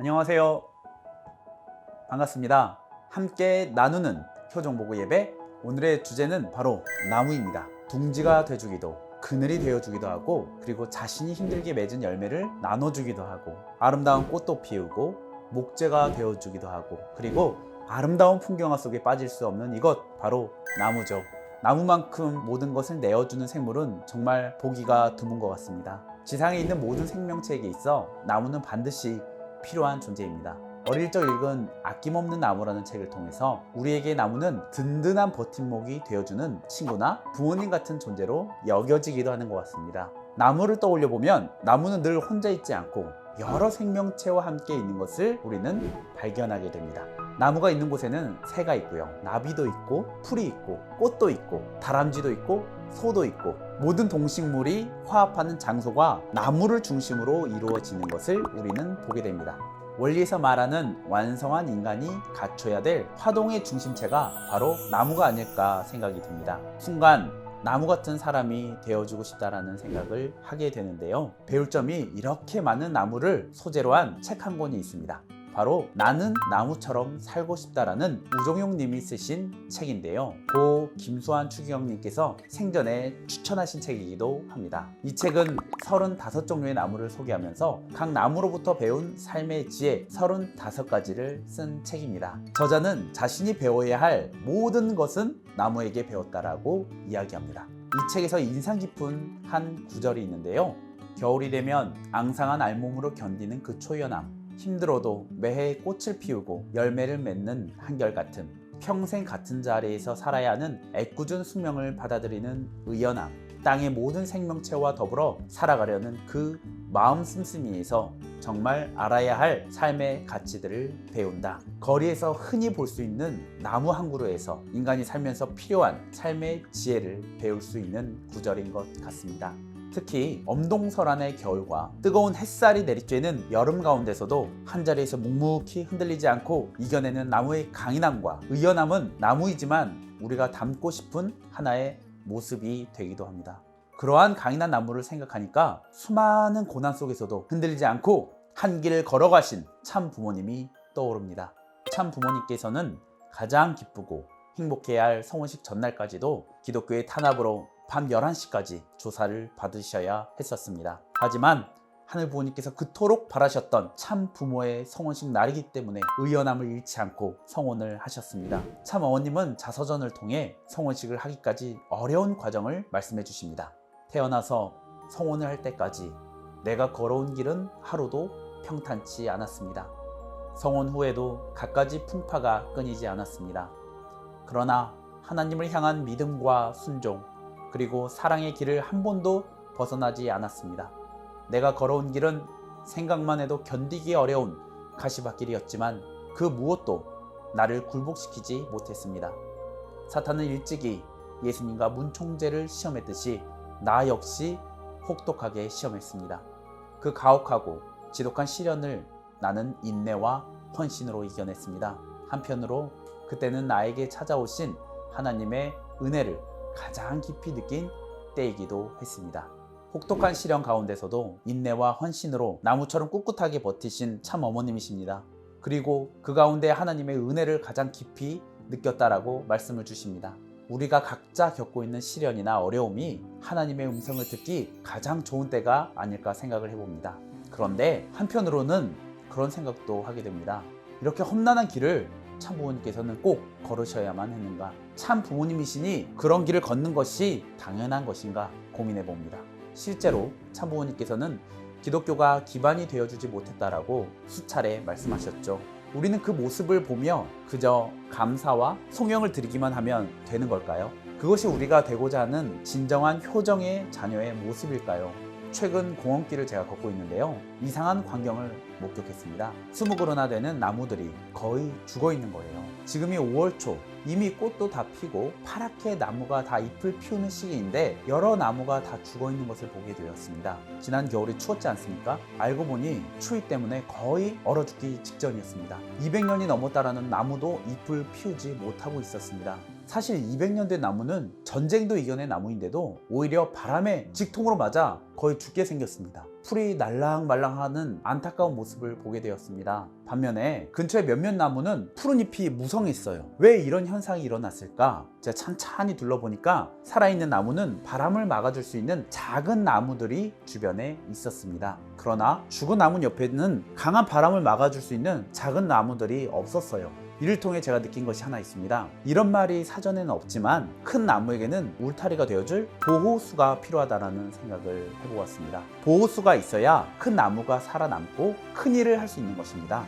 안녕하세요. 반갑습니다. 함께 나누는 효정보고 예배, 오늘의 주제는 바로 나무입니다. 둥지가 되주기도, 그늘이 되어주기도 하고, 그리고 자신이 힘들게 맺은 열매를 나눠주기도 하고, 아름다운 꽃도 피우고 목재가 되어주기도 하고, 그리고 아름다운 풍경화 속에 빠질 수 없는 이것, 바로 나무죠. 나무만큼 모든 것을 내어주는 생물은 정말 보기가 드문 것 같습니다. 지상에 있는 모든 생명체에게 있어 나무는 반드시 필요한 존재입니다. 어릴 적 읽은 아낌없는 나무라는 책을 통해서 우리에게 나무는 든든한 버팀목이 되어주는 친구나 부모님 같은 존재로 여겨지기도 하는 것 같습니다. 나무를 떠올려 보면 나무는 늘 혼자 있지 않고 여러 생명체와 함께 있는 것을 우리는 발견하게 됩니다. 나무가 있는 곳에는 새가 있고요, 나비도 있고, 풀이 있고, 꽃도 있고, 다람쥐도 있고, 소도 있고, 모든 동식물이 화합하는 장소가 나무를 중심으로 이루어지는 것을 우리는 보게 됩니다. 원리에서 말하는 완성한 인간이 갖춰야 될 화동의 중심체가 바로 나무가 아닐까 생각이 듭니다. 순간 나무 같은 사람이 되어주고 싶다라는 생각을 하게 되는데요. 배울 점이 이렇게 많은 나무를 소재로 한 책 한 권이 있습니다. 바로 나는 나무처럼 살고 싶다라는 우종용 님이 쓰신 책인데요. 고 김수환 추기경님께서 생전에 추천하신 책이기도 합니다. 이 책은 35종류의 나무를 소개하면서 각 나무로부터 배운 삶의 지혜 35가지를 쓴 책입니다. 저자는 자신이 배워야 할 모든 것은 나무에게 배웠다라고 이야기합니다. 이 책에서 인상 깊은 한 구절이 있는데요. 겨울이 되면 앙상한 알몸으로 견디는 그 초연함, 힘들어도 매해 꽃을 피우고 열매를 맺는 한결같음, 평생 같은 자리에서 살아야 하는 애꿎은 숙명을 받아들이는 의연함, 땅의 모든 생명체와 더불어 살아가려는 그 마음 씀씀이에서 정말 알아야 할 삶의 가치들을 배운다. 거리에서 흔히 볼 수 있는 나무 한 그루에서 인간이 살면서 필요한 삶의 지혜를 배울 수 있는 구절인 것 같습니다. 특히 엄동설안의 겨울과 뜨거운 햇살이 내리쬐는 여름 가운데서도 한자리에서 묵묵히 흔들리지 않고 이겨내는 나무의 강인함과 의연함은 나무이지만 우리가 닮고 싶은 하나의 모습이 되기도 합니다. 그러한 강인한 나무를 생각하니까 수많은 고난 속에서도 흔들리지 않고 한 길을 걸어가신 참 부모님이 떠오릅니다. 참 부모님께서는 가장 기쁘고 행복해야 할 성혼식 전날까지도 기독교의 탄압으로 밤 11시까지 조사를 받으셔야 했었습니다. 하지만 하늘 부모님께서 그토록 바라셨던 참 부모의 성혼식 날이기 때문에 의연함을 잃지 않고 성혼을 하셨습니다. 참 어머님은 자서전을 통해 성혼식을 하기까지 어려운 과정을 말씀해 주십니다. 태어나서 성혼을 할 때까지 내가 걸어온 길은 하루도 평탄치 않았습니다. 성혼 후에도 갖가지 풍파가 끊이지 않았습니다. 그러나 하나님을 향한 믿음과 순종, 그리고 사랑의 길을 한 번도 벗어나지 않았습니다. 내가 걸어온 길은 생각만 해도 견디기 어려운 가시밭길이었지만 그 무엇도 나를 굴복시키지 못했습니다. 사탄은 일찍이 예수님과 문총제를 시험했듯이 나 역시 혹독하게 시험했습니다. 그 가혹하고 지독한 시련을 나는 인내와 헌신으로 이겨냈습니다. 한편으로 그때는 나에게 찾아오신 하나님의 은혜를 가장 깊이 느낀 때이기도 했습니다. 혹독한 시련 가운데서도 인내와 헌신으로 나무처럼 꿋꿋하게 버티신 참 어머님이십니다. 그리고 그 가운데 하나님의 은혜를 가장 깊이 느꼈다라고 말씀을 주십니다. 우리가 각자 겪고 있는 시련이나 어려움이 하나님의 음성을 듣기 가장 좋은 때가 아닐까 생각을 해봅니다. 그런데 한편으로는 그런 생각도 하게 됩니다. 이렇게 험난한 길을 참 부모님께서는 꼭 걸으셔야만 했는가? 참 부모님이시니 그런 길을 걷는 것이 당연한 것인가 고민해 봅니다. 실제로 참 부모님께서는 기독교가 기반이 되어주지 못했다라고 수차례 말씀하셨죠. 우리는 그 모습을 보며 그저 감사와 송영을 드리기만 하면 되는 걸까요? 그것이 우리가 되고자 하는 진정한 효정의 자녀의 모습일까요? 최근 공원길을 제가 걷고 있는데요. 이상한 광경을 목격했습니다. 20그루나 되는 나무들이 거의 죽어 있는 거예요. 지금이 5월 초, 이미 꽃도 다 피고 파랗게 나무가 다 잎을 피우는 시기인데 여러 나무가 다 죽어 있는 것을 보게 되었습니다. 지난 겨울이 추웠지 않습니까? 알고 보니 추위 때문에 거의 얼어 죽기 직전이었습니다. 200년이 넘었다라는 나무도 잎을 피우지 못하고 있었습니다. 사실 200년 된 나무는 전쟁도 이겨낸 나무인데도 오히려 바람에 직통으로 맞아 거의 죽게 생겼습니다. 풀이 날랑말랑하는 안타까운 모습을 보게 되었습니다. 반면에 근처에 몇몇 나무는 푸른 잎이 무성했어요. 왜 이런 현상이 일어났을까? 제가 찬찬히 둘러보니까 살아있는 나무는 바람을 막아줄 수 있는 작은 나무들이 주변에 있었습니다. 그러나 죽은 나무 옆에는 강한 바람을 막아줄 수 있는 작은 나무들이 없었어요. 이를 통해 제가 느낀 것이 하나 있습니다. 이런 말이 사전에는 없지만 큰 나무에게는 울타리가 되어줄 보호수가 필요하다는 생각을 해보았습니다. 보호수가 있어야 큰 나무가 살아남고 큰 일을 할 수 있는 것입니다.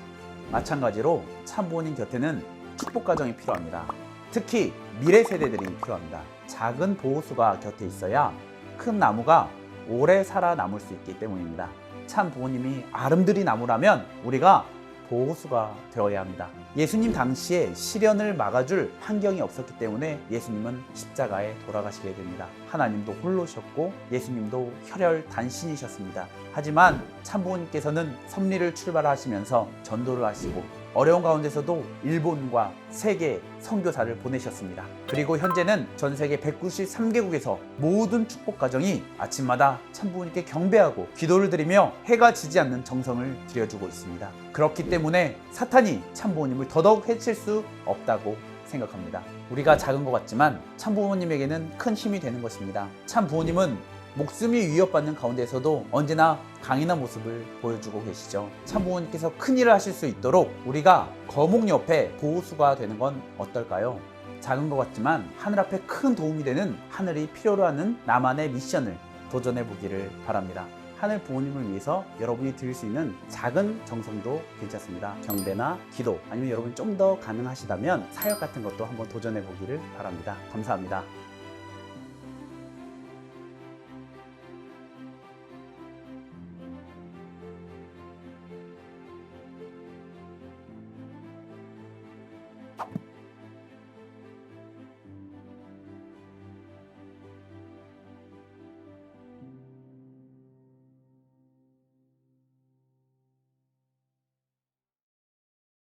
마찬가지로 참부모님 곁에는 축복가정이 필요합니다. 특히 미래 세대들이 필요합니다. 작은 보호수가 곁에 있어야 큰 나무가 오래 살아남을 수 있기 때문입니다. 참 부모님이 아름드리 나무라면 우리가 보호수가 되어야 합니다. 예수님 당시에 시련을 막아줄 환경이 없었기 때문에 예수님은 십자가에 돌아가시게 됩니다. 하나님도 홀로셨고 예수님도 혈혈 단신이셨습니다. 하지만 참부모님께서는 섭리를 출발하시면서 전도를 하시고 어려운 가운데서도 일본과 세계 선교사를 보내셨습니다. 그리고 현재는 전 세계 193개국에서 모든 축복 가정이 아침마다 참부모님께 경배하고 기도를 드리며 해가 지지 않는 정성을 들여주고 있습니다. 그렇기 때문에 사탄이 참부모님을 더더욱 해칠 수 없다고 생각합니다. 우리가 작은 것 같지만 참부모님에게는 큰 힘이 되는 것입니다. 참부모님은 목숨이 위협받는 가운데서도 언제나 강인한 모습을 보여주고 계시죠. 참부모님께서 큰일을 하실 수 있도록 우리가 거목 옆에 보호수가 되는 건 어떨까요? 작은 것 같지만 하늘 앞에 큰 도움이 되는 하늘이 필요로 하는 나만의 미션을 도전해 보기를 바랍니다. 하늘 부모님을 위해서 여러분이 드릴 수 있는 작은 정성도 괜찮습니다. 경배나 기도, 아니면 여러분이 좀 더 가능하시다면 사역 같은 것도 한번 도전해 보기를 바랍니다. 감사합니다.